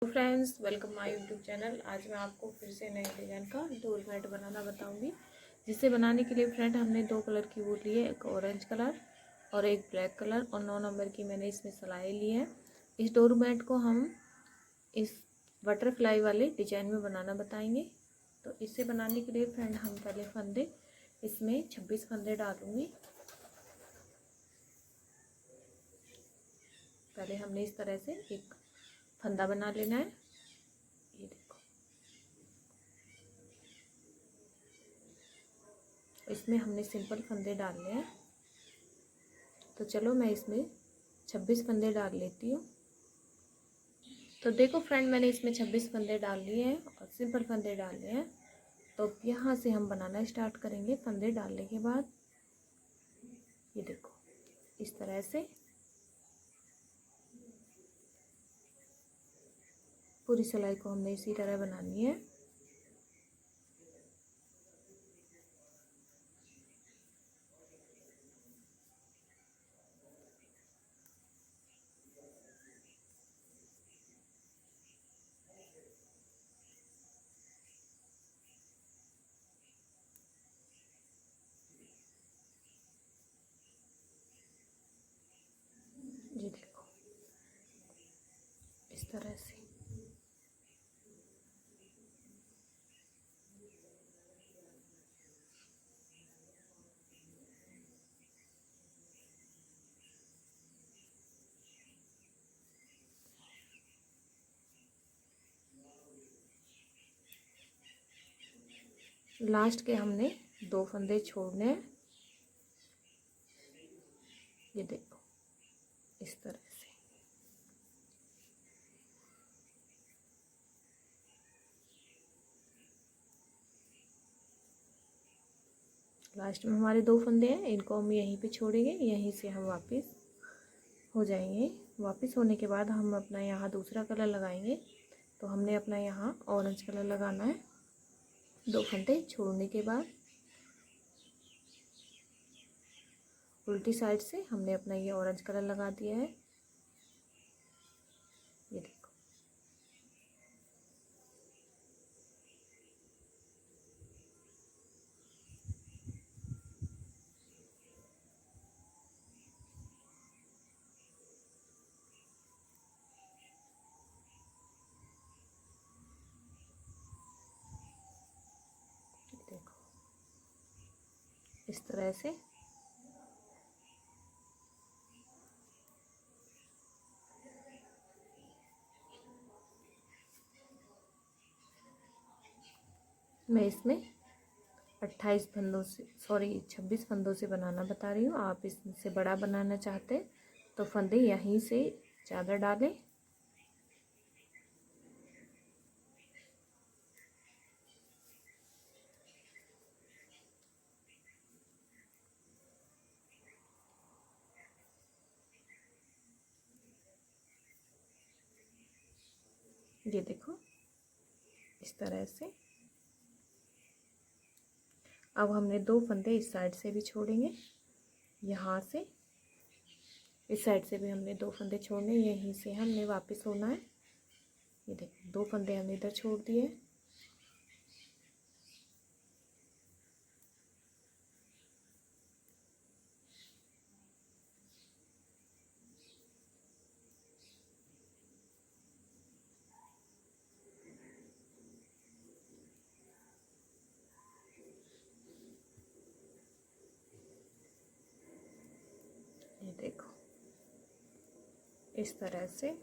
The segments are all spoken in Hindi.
Friends, welcome my YouTube channel. आज मैं आपको फिर से नए डिज़ाइन का डोर मैट बनाना बताऊंगी। जिसे बनाने के लिए फ्रेंड हमने दो कलर की वूल ली है, एक ऑरेंज कलर और एक ब्लैक कलर, और 9 नंबर की मैंने इसमें सिलाई ली है। इस डोर मैट को हम इस बटरफ्लाई वाले डिजाइन में बनाना बताएंगे। तो इसे बनाने के लिए फ्रेंड हम पहले फंदे इसमें 26 फंदे डालूंगी। पहले हमने इस तरह से एक फंदा बना लेना है। ये देखो, इसमें हमने सिंपल फंदे डालने हैं। तो चलो मैं इसमें 26 फंदे डाल लेती हूँ। तो देखो फ्रेंड, मैंने इसमें 26 फंदे डाल लिए हैं और सिंपल फंदे डाल लिए हैं। तो यहाँ से हम बनाना स्टार्ट करेंगे। फंदे डालने के बाद ये देखो, इस तरह से पूरी सिलाई को हमने इसी तरह बनानी है। ये देखो, इस तरह से। लास्ट के हमने 2 फंदे छोड़ने हैं। ये देखो, इस तरह से। लास्ट में हमारे 2 फंदे हैं, इनको हम यहीं पे छोड़ेंगे। यहीं से हम वापस हो जाएंगे। वापस होने के बाद हम अपना यहाँ दूसरा कलर लगाएंगे। तो हमने अपना यहाँ ऑरेंज कलर लगाना है। 2 फंदे छोड़ने के बाद उल्टी साइड से हमने अपना ये ऑरेंज कलर लगा दिया है। ये देखो, देखो इस तरह से। मैं इसमें 28 फंदों से 26 फंदों से बनाना बता रही हूँ। आप इससे बड़ा बनाना चाहते हैं तो फंदे यहीं से ज़्यादा डालें। ये देखो, इस तरह से। अब हमने 2 फंदे इस साइड से भी छोड़ेंगे। यहाँ से इस साइड से भी हमने 2 फंदे छोड़ने, यहीं से हमने वापस होना है। ये देखो, 2 फंदे हमने इधर छोड़ दिए। ये देखो, इस तरह से।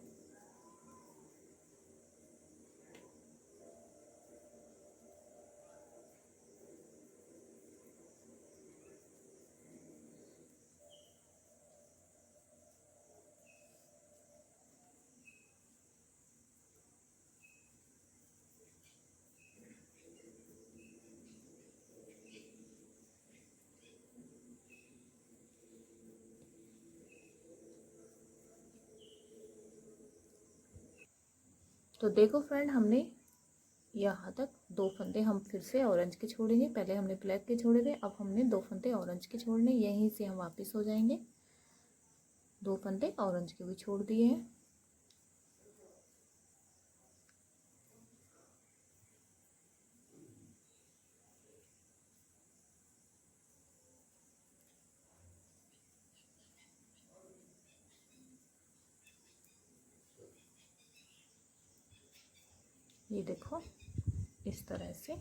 तो देखो फ्रेंड, हमने यहाँ तक 2 फंदे हम फिर से ऑरेंज के छोड़ेंगे। पहले हमने ब्लैक के छोड़े थे, अब हमने 2 फंदे ऑरेंज के छोड़ने, यहीं से हम वापस हो जाएंगे। 2 फंदे ऑरेंज के भी छोड़ दिए हैं। ये देखो इस तरह से।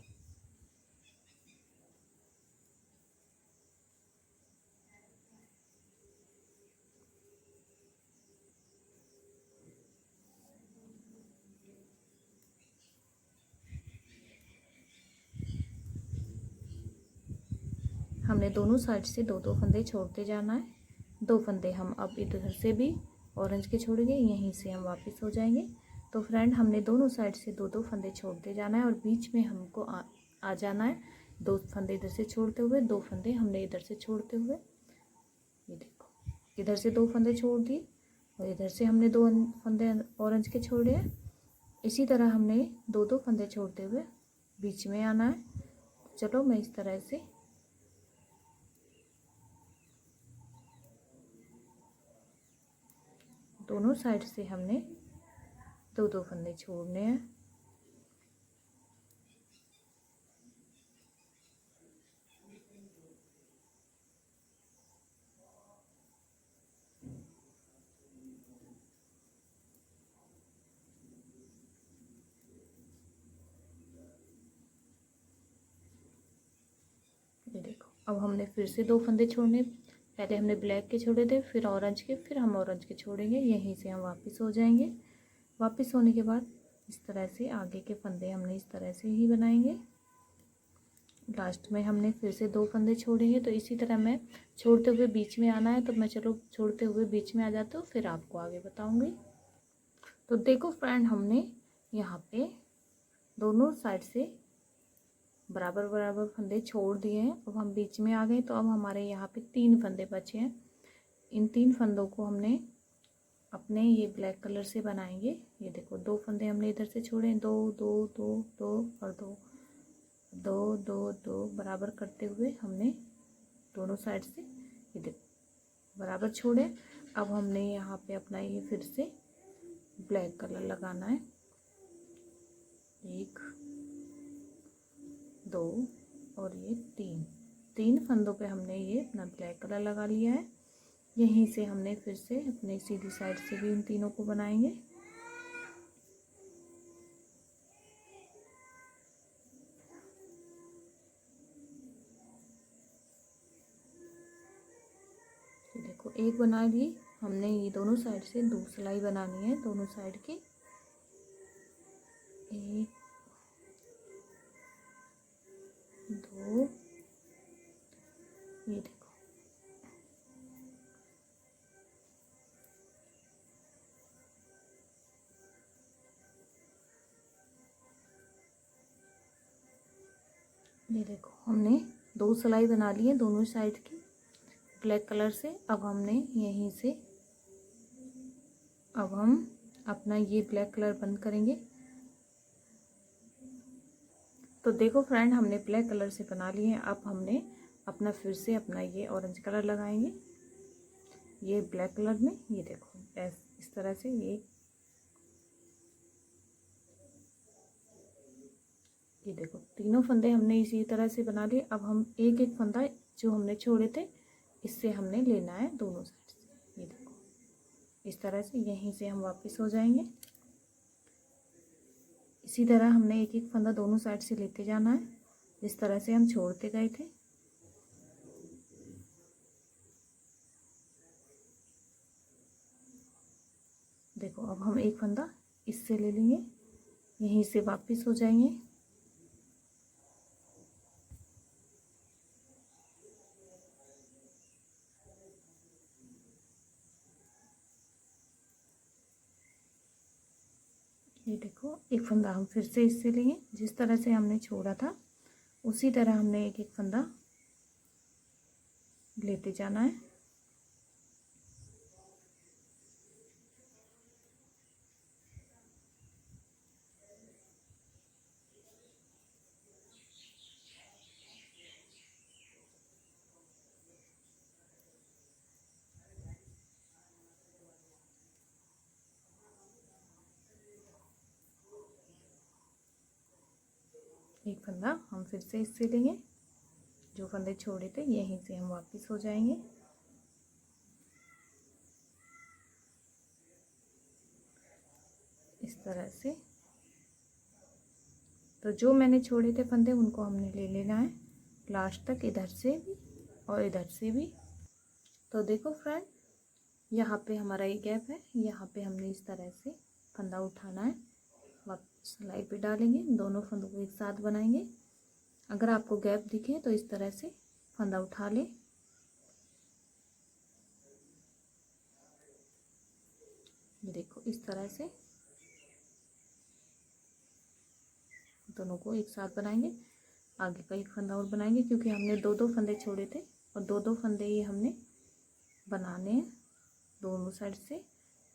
हमने दोनों साइड से दो दो फंदे छोड़ते जाना है। दो फंदे हम अब इधर से भी ऑरेंज के छोड़ेंगे, यहीं से हम वापस हो जाएंगे। तो फ्रेंड हमने दोनों साइड से दो दो फंदे छोड़ते जाना है और बीच में हमको आ जाना है। दो फंदे इधर से छोड़ते हुए, दो फंदे हमने इधर से छोड़ते हुए, ये देखो इधर से दो फंदे छोड़ दिए और इधर से हमने दो फंदे ऑरेंज के छोड़े हैं। इसी तरह हमने दो दो फंदे छोड़ते हुए बीच में आना है। चलो मैं इस तरह से दोनों साइड से हमने दो दो फंदे छोड़ने हैं। ये देखो अब हमने फिर से दो फंदे छोड़ने। पहले हमने ब्लैक के छोड़े थे, फिर ऑरेंज के, फिर हम ऑरेंज के छोड़ेंगे। यहीं से हम वापस हो जाएंगे। वापस होने के बाद इस तरह से आगे के फंदे हमने इस तरह से ही बनाएंगे। लास्ट में हमने फिर से दो फंदे छोड़ेंगे। तो इसी तरह मैं छोड़ते हुए बीच में आना है। तो मैं चलो छोड़ते हुए बीच में आ जाती हूँ, फिर आपको आगे बताऊँगी। तो देखो फ्रेंड हमने यहाँ पे दोनों साइड से बराबर बराबर फंदे छोड़ दिए हैं। अब हम बीच में आ गए। तो अब हमारे यहाँ पे तीन फंदे बचे हैं। इन तीन फंदों को हमने अपने ये ब्लैक कलर से बनाएंगे। ये देखो दो फंदे हमने इधर से छोड़े, दो दो दो दो और दो दो दो दो बराबर करते हुए हमने दोनों साइड से ये देखो बराबर छोड़े। अब हमने यहाँ पे अपना ये फिर से ब्लैक कलर लगाना है। एक, दो और ये तीन फंदों पे हमने ये अपना ब्लैक कलर लगा लिया है। यहीं से हमने फिर से अपने सीधी साइड से भी इन तीनों को बनाएंगे। देखो एक बना ली हमने। ये दोनों साइड से दो सिलाई बनानी है, दोनों साइड की। एक, दो, ये देखो ये देखो हमने दो सिलाई बना ली है दोनों साइड की ब्लैक कलर से। अब हमने यहीं से अब हम अपना ये ब्लैक कलर बंद करेंगे। तो देखो फ्रेंड हमने ब्लैक कलर से बना लिए हैं। अब हमने अपना फिर से अपना ये ऑरेंज कलर लगाएंगे ये ब्लैक कलर में। ये देखो इस तरह से ये देखो तीनों फंदे हमने इसी तरह से बना लिए। अब हम एक एक फंदा जो हमने छोड़े थे इससे हमने लेना है दोनों साइड से। ये देखो इस तरह से यहीं से हम वापस हो जाएंगे। इसी तरह हमने एक एक फंदा दोनों साइड से लेते जाना है जिस तरह से हम छोड़ते गए थे। देखो अब हम एक फंदा इससे ले लेंगे, यहीं से वापस हो जाएंगे। ये देखो एक फंदा हम फिर से इससे लेंगे, जिस तरह से हमने छोड़ा था उसी तरह हमने एक एक फंदा लेते जाना है। एक फंदा हम फिर से इससे लेंगे, जो फंदे छोड़े थे यहीं से हम वापस हो जाएंगे। इस तरह से तो जो मैंने छोड़े थे फंदे उनको हमने ले लेना है लास्ट तक, इधर से भी और इधर से भी। तो देखो फ्रेंड, यहाँ पे हमारा ये गैप है, यहाँ पे हमने इस तरह से फंदा उठाना है, वापस सिलाई पे डालेंगे, दोनों फंदों को एक साथ बनाएंगे। अगर आपको गैप दिखे तो इस तरह से फंदा उठा ले, देखो इस तरह से दोनों को एक साथ बनाएंगे। आगे का एक फंदा और बनाएंगे क्योंकि हमने दो दो फंदे छोड़े थे और दो दो फंदे ये हमने बनाने हैं दोनों साइड से,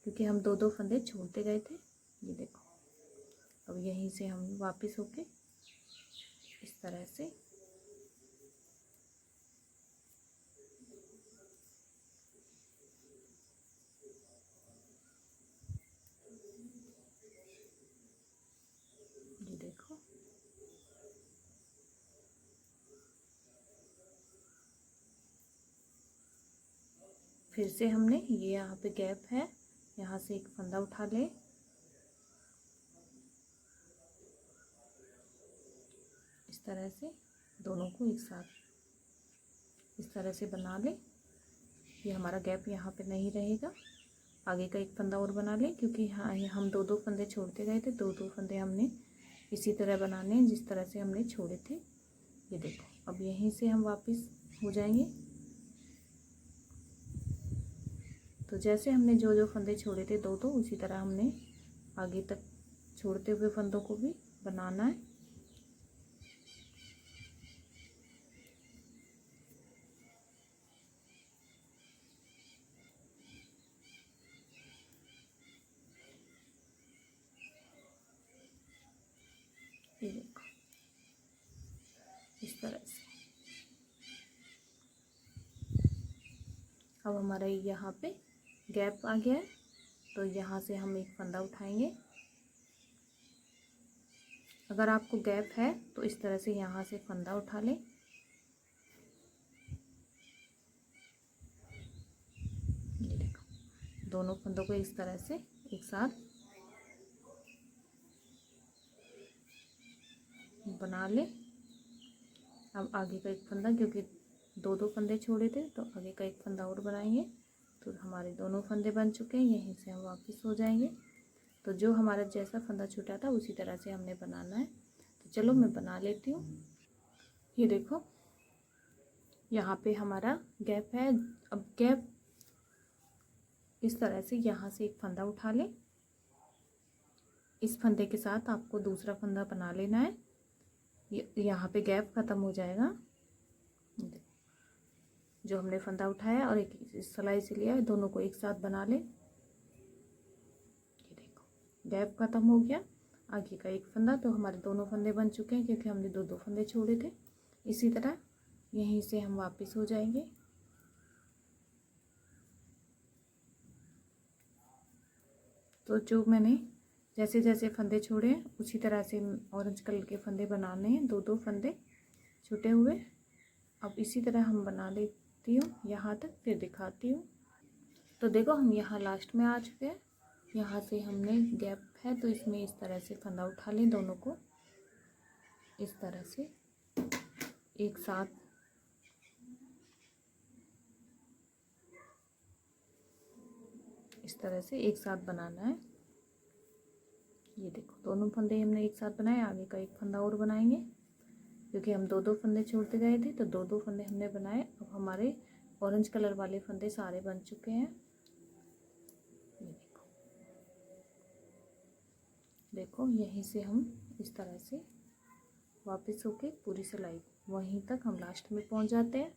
क्योंकि हम दो दो फंदे छोड़ते गए थे। ये देखो, अब यहीं से हम वापस होके इस तरह से ये देखो, फिर से हमने ये यहाँ पे गैप है, यहाँ से एक फंदा उठा ले, इस तरह से दोनों को एक साथ इस तरह से बना ले। ये हमारा गैप यहाँ पे नहीं रहेगा। आगे का एक फंदा और बना ले क्योंकि हाँ हम दो दो फंदे छोड़ते गए थे, दो दो फंदे हमने इसी तरह बनाने हैं जिस तरह से हमने छोड़े थे। ये देखो, अब यहीं से हम वापस हो जाएंगे। तो जैसे हमने जो जो फंदे छोड़े थे दो दो, उसी तरह हमने आगे तक छोड़ते हुए फंदों को भी बनाना है। ये देखो इस तरह से। अब हमारा यहाँ पे गैप आ गया है, तो यहाँ से हम एक फंदा उठाएंगे। अगर आपको गैप है तो इस तरह से यहाँ से फंदा उठा लें। ये देखो, दोनों फंदों को इस तरह से एक साथ बना ले। अब आगे का एक फंदा, क्योंकि दो दो फंदे छोड़े थे तो आगे का एक फंदा और बनाएंगे। तो हमारे दोनों फंदे बन चुके हैं, यहीं से हम वापस हो जाएंगे। तो जो हमारा जैसा फंदा छूटा था उसी तरह से हमने बनाना है। तो चलो मैं बना लेती हूँ। ये देखो, यहाँ पे हमारा गैप है। अब गैप इस तरह से यहाँ से एक फंदा उठा ले, इस फंदे के साथ आपको दूसरा फंदा बना लेना है। यहाँ पे गैप ख़त्म हो जाएगा। जो हमने फंदा उठाया और एक सिलाई से लिया है, दोनों को एक साथ बना ले। ये देखो, गैप ख़त्म हो गया। आगे का एक फंदा, तो हमारे दोनों फंदे बन चुके हैं क्योंकि हमने दो दो फंदे छोड़े थे। इसी तरह यहीं से हम वापस हो जाएंगे। तो जो मैंने जैसे जैसे फंदे छोड़े हैं उसी तरह से ऑरेंज कलर के फंदे बनाने हैं, दो दो फंदे छूटे हुए। अब इसी तरह हम बना लेती हूँ यहाँ तक, फिर दिखाती हूँ। तो देखो, हम यहाँ लास्ट में आ चुके हैं। यहाँ से हमने गैप है तो इसमें इस तरह से फंदा उठा लें, दोनों को इस तरह से एक साथ इस तरह से एक साथ बनाना है। ये देखो, दोनों फंदे हमने एक साथ बनाए। आगे का एक फंदा और बनाएंगे क्योंकि हम दो दो फंदे छोड़ते गए थे, तो दो दो फंदे हमने बनाए। अब हमारे ऑरेंज कलर वाले फंदे सारे बन चुके हैं। ये देखो, देखो यहीं से हम इस तरह से वापस होके पूरी सिलाई वहीं तक हम लास्ट में पहुंच जाते हैं।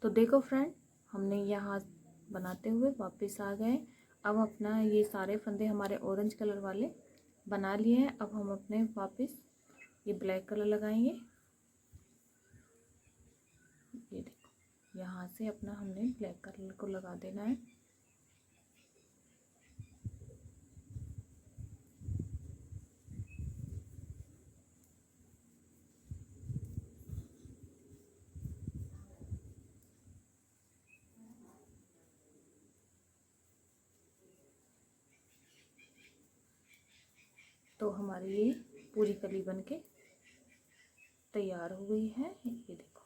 तो देखो फ्रेंड, हमने यहाँ बनाते हुए वापस आ गए। अब अपना ये सारे फंदे हमारे ऑरेंज कलर वाले बना लिए हैं। अब हम अपने वापस ये ब्लैक कलर लगाएंगे। ये देखो, यहाँ से अपना हमने ब्लैक कलर को लगा देना है। तो हमारी ये पूरी कली बन के तैयार हो गई है। ये देखो,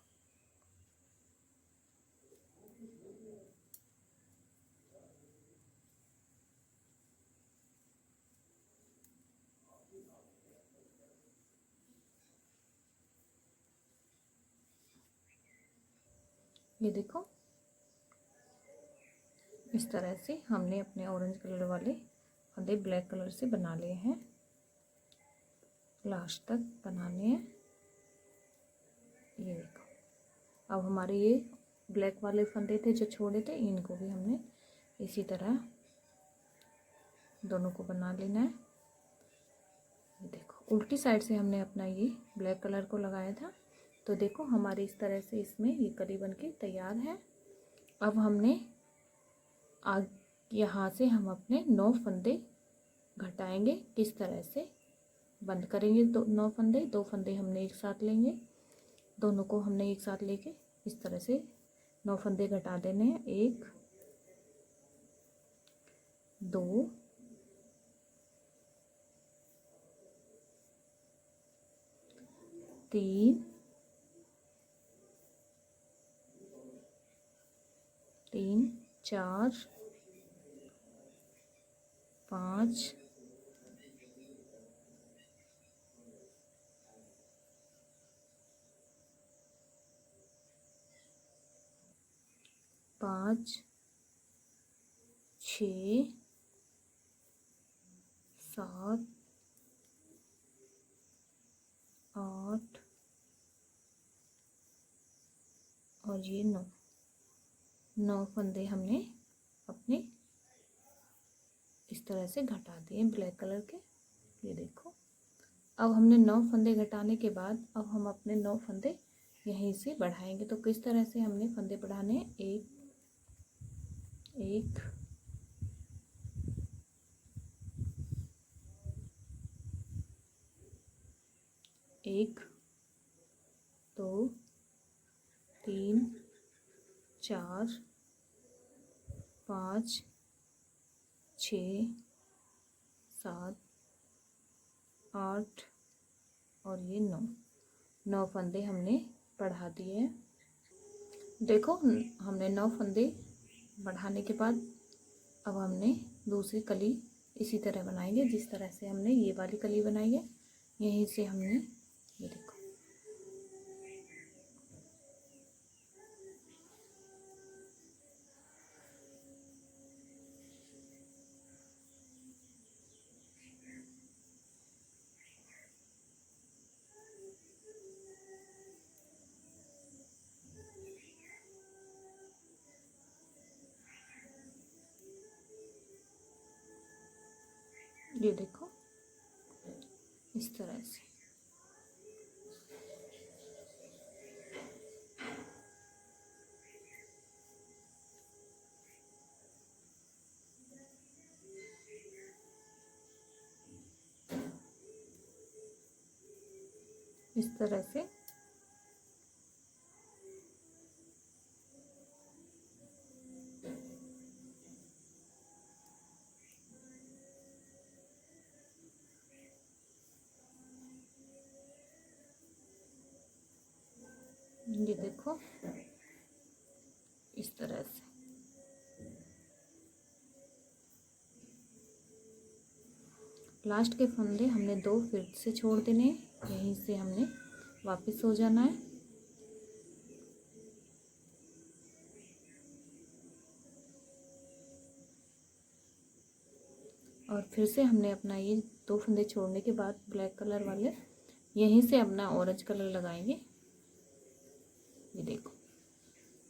ये देखो, इस तरह से हमने अपने ऑरेंज कलर वाले फंदे ब्लैक कलर से बना लिए हैं। लास्ट तक बनाने हैं। ये देखो, अब हमारे ये ब्लैक वाले फंदे थे जो छोड़े थे, इनको भी हमने इसी तरह दोनों को बना लेना है। ये देखो, उल्टी साइड से हमने अपना ये ब्लैक कलर को लगाया था। तो देखो हमारी इस तरह से इसमें ये कली बन के तैयार है। अब हमने यहाँ से हम अपने 9 फंदे घटाएंगे। किस तरह से बंद करेंगे, 9 फंदे, 2 फंदे हमने एक साथ लेंगे, दोनों को हमने एक साथ लेके इस तरह से 9 फंदे घटा देने हैं। 1 2 3 4 5 6 7 8 और ये 9 फंदे हमने अपने इस तरह से घटा दिए ब्लैक कलर के। ये देखो, अब हमने 9 फंदे घटाने के बाद अब हम अपने 9 फंदे यहीं से बढ़ाएंगे। तो किस तरह से हमने फंदे बढ़ाने हैं, 1 2 3 4 5 6 7 8 और ये 9 फंदे हमने बढ़ा दिए हैं। देखो, हमने 9 फंदे बढ़ाने के बाद अब हमने दूसरी कली इसी तरह बनाएंगे जिस तरह से हमने ये वाली कली बनाई है। यहीं से हमने, ये देखो, ये देखो इस तरह से। इस तरह से ये देखो, इस तरह से लास्ट के फंदे हमने 2 फिर से छोड़ देने, यहीं से हमने वापस हो जाना है। और फिर से हमने अपना ये 2 फंदे छोड़ने के बाद ब्लैक कलर वाले यहीं से अपना ऑरेंज कलर लगाएंगे। ये देखो,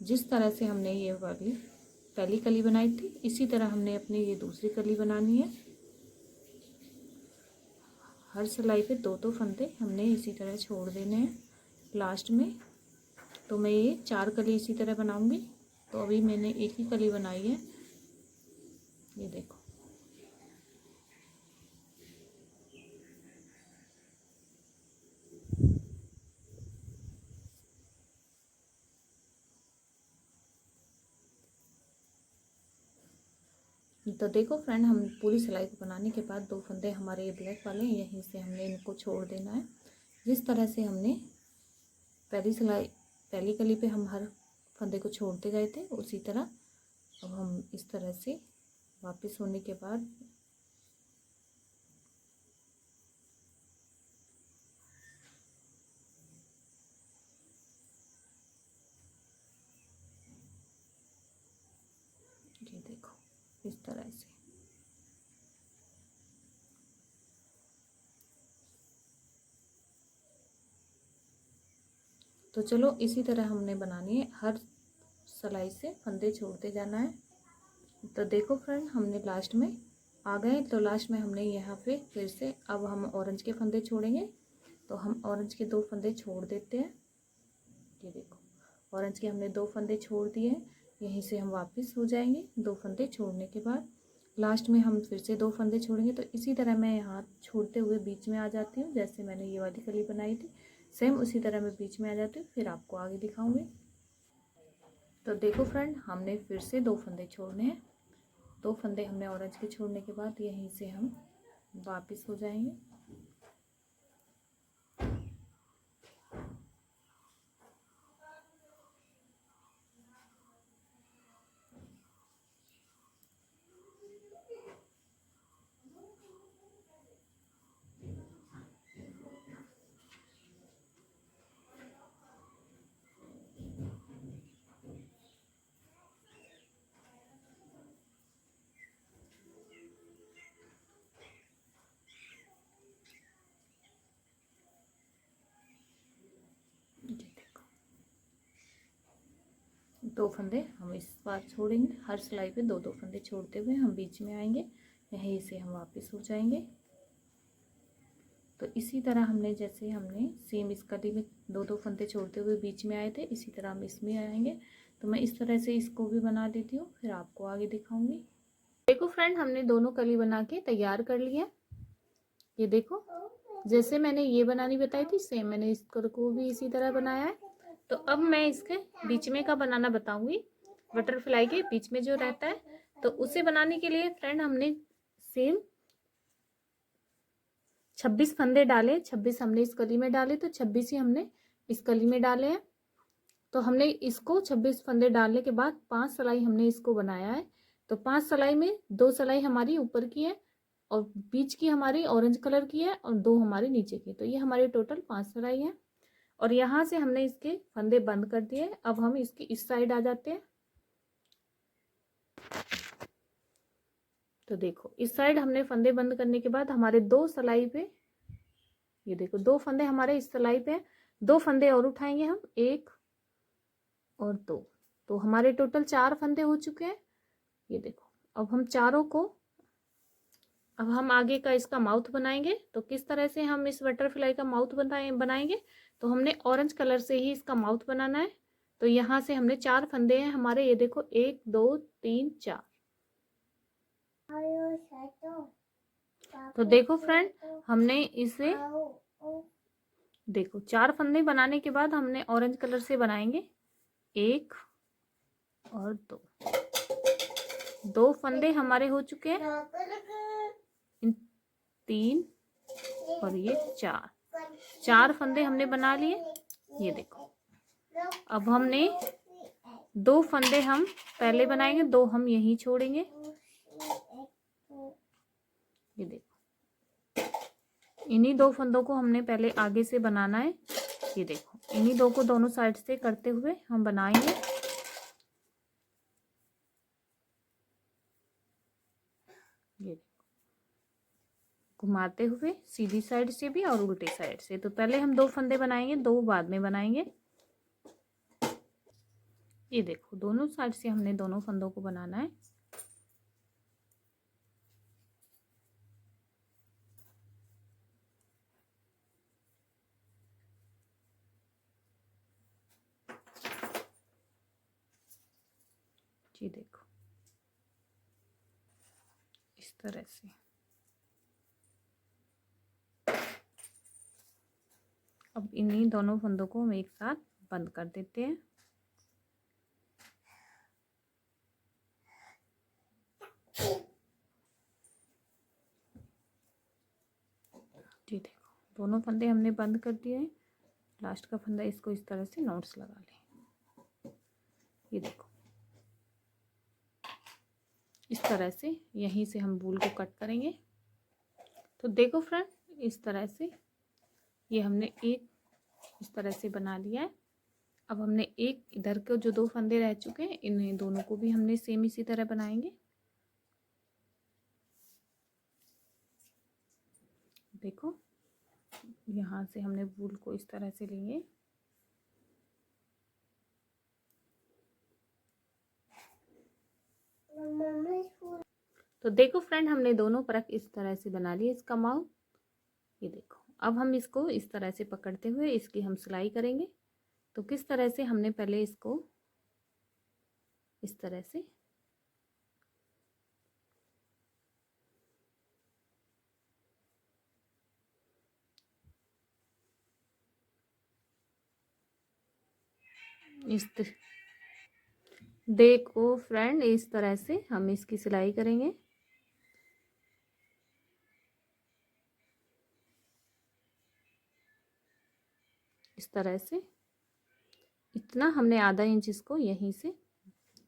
जिस तरह से हमने ये वाली पहली कली बनाई थी इसी तरह हमने अपनी ये दूसरी कली बनानी है। हर सिलाई पे 2 फंदे हमने इसी तरह छोड़ देने हैं लास्ट में। तो मैं ये 4 कली इसी तरह बनाऊंगी। तो अभी मैंने एक ही कली बनाई है। ये देखो, तो देखो फ्रेंड, हम पूरी सिलाई को बनाने के बाद 2 फंदे हमारे ये ब्लैक वाले यहीं से हमने इनको छोड़ देना है। जिस तरह से हमने पहली कली पे हम हर फंदे को छोड़ते गए थे, उसी तरह अब हम इस तरह से वापस होने के बाद ये देखो इस तरह से। तो चलो इसी तरह हमने बनानी है, हर सिलाई से फंदे छोड़ते जाना है। तो देखो फ्रेंड, हमने लास्ट में आ गए। तो लास्ट में हमने यहाँ पे फिर से अब हम ऑरेंज के फंदे छोड़ेंगे। तो हम ऑरेंज के 2 फंदे छोड़ देते हैं। ये देखो ऑरेंज के हमने 2 फंदे छोड़ दिए हैं। यहीं से हम वापस हो जाएंगे। 2 फंदे छोड़ने के बाद लास्ट में हम फिर से 2 फंदे छोड़ेंगे। तो इसी तरह मैं यहाँ छोड़ते हुए बीच में आ जाती हूँ। जैसे मैंने ये वाली कली बनाई थी, सेम उसी तरह मैं बीच में आ जाती हूँ, फिर आपको आगे दिखाऊंगी। तो देखो फ्रेंड, हमने फिर से 2 फंदे छोड़ने हैं। 2 फंदे हमने ऑरेंज के छोड़ने के बाद यहीं से हम वापस हो जाएंगे। ये देखो 2 फंदे हम इस बार छोड़ेंगे। हर सिलाई पे 2-2 फंदे छोड़ते हुए हम बीच में आएंगे। यहीं से हम वापस हो जाएंगे। तो इसी तरह हमने जैसे हमने सेम इस कली में 2-2 फंदे छोड़ते हुए बीच में आए थे, इसी तरह हम इसमें आएंगे। तो मैं इस तरह से इसको भी बना देती हूँ, फिर आपको आगे दिखाऊंगी। देखो फ्रेंड, हमने दोनों कली बना के तैयार कर लिया। ये देखो जैसे मैंने ये बनानी बताई थी, सेम मैंने इसको भी इसी तरह बनाया है। तो अब मैं इसके बीच में का बनाना बताऊंगी। बटरफ्लाई के बीच में जो रहता है, तो उसे बनाने के लिए फ्रेंड हमने सेम 26 फंदे डाले। 26 हमने इस कली में डाले, तो 26 ही हमने इस कली में डाले हैं। तो हमने इसको 26 फंदे डालने के बाद 5 सिलाई हमने इसको बनाया है। तो 5 सिलाई में 2 सिलाई हमारी ऊपर की है और बीच की हमारी ऑरेंज कलर की है और 2 हमारी नीचे की। तो ये हमारी टोटल 5 सिलाई है। और यहाँ से हमने इसके फंदे बंद कर दिए। अब हम इसकी इस साइड आ जाते हैं। तो देखो इस साइड हमने फंदे बंद करने के बाद हमारे 2 सिलाई पे, ये देखो 2 फंदे हमारे इस सिलाई पे हैं। 2 फंदे और उठाएंगे हम, 1 और 2। तो हमारे टोटल 4 फंदे हो चुके हैं। ये देखो अब हम चारों को, अब हम आगे का इसका माउथ बनाएंगे। तो किस तरह से हम इस बटरफ्लाई का माउथ बनाएंगे, तो हमने ऑरेंज कलर से ही इसका माउथ बनाना है। तो यहाँ से हमने 4 फंदे हैं हमारे, ये देखो 1 2 3 4। तो देखो फ्रेंड, हमने इसे देखो 4 फंदे बनाने के बाद हमने ऑरेंज कलर से बनाएंगे 1 और 2। 2 फंदे हमारे हो चुके हैं, 3 और ये 4 फंदे हमने बना लिए। ये देखो अब हमने 2 फंदे हम पहले बनाएंगे, 2 हम यहीं छोड़ेंगे। ये देखो इन्हीं 2 फंदों को हमने पहले आगे से बनाना है। ये देखो इन्हीं 2 को दोनों साइड से करते हुए हम बनाएंगे। ये घुमाते हुए सीधी साइड से भी और उल्टी साइड से। तो पहले हम 2 फंदे बनाएंगे, 2 बाद में बनाएंगे। ये देखो दोनों साइड से हमने दोनों फंदों को बनाना है। ये देखो इस तरह से। अब इन्हीं दोनों फंदों को हम एक साथ बंद कर देते हैं। जी देखो, दोनों फंदे हमने बंद कर दिए हैं। लास्ट का फंदा इसको इस तरह से नॉट्स लगा लें। ये देखो, इस तरह से यहीं से हम वूल को कट करेंगे। तो देखो फ्रेंड, इस तरह से ये हमने एक इस तरह से बना लिया है। अब हमने एक इधर के जो 2 फंदे रह चुके हैं, इन्हें दोनों को भी हमने सेम इसी तरह बनाएंगे। देखो, यहाँ से हमने वूल को इस तरह से लेंगे। तो देखो फ्रेंड, हमने दोनों परत इस तरह से बना ली इसका माउथ। ये देखो, अब हम इसको इस तरह से पकड़ते हुए इसकी हम सिलाई करेंगे। तो किस तरह से, हमने पहले इसको इस तरह से देखो फ्रेंड, इस तरह से हम इसकी सिलाई करेंगे। इस तरह से इतना हमने आधा इंच इसको यहीं से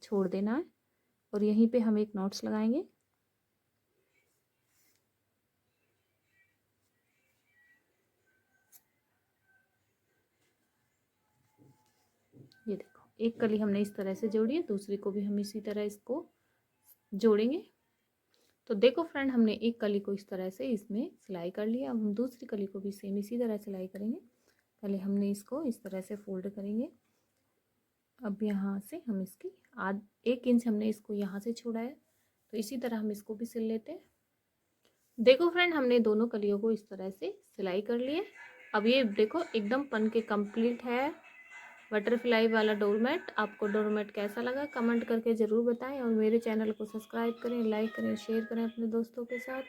छोड़ देना है और यहीं पे हम एक नॉट्स लगाएंगे। ये देखो, एक कली हमने इस तरह से जोड़ी है, दूसरी को भी हम इसी तरह इसको जोड़ेंगे। तो देखो फ्रेंड, हमने एक कली को इस तरह से इसमें सिलाई कर लिया। अब हम दूसरी कली को भी सेम इसी तरह सिलाई करेंगे। पहले हमने इसको इस तरह से फोल्ड करेंगे। अब यहाँ से हम इसकी 1 इंच हमने इसको यहाँ से छोड़ा है, तो इसी तरह हम इसको भी सिल लेते हैं। देखो फ्रेंड, हमने दोनों कलियों को इस तरह से सिलाई कर लिए। अब ये देखो, एकदम बन के कंप्लीट है बटरफ्लाई वाला डोरमेट। आपको डोरमेट कैसा लगा कमेंट करके ज़रूर बताएं और मेरे चैनल को सब्सक्राइब करें, लाइक करें, शेयर करें अपने दोस्तों के साथ।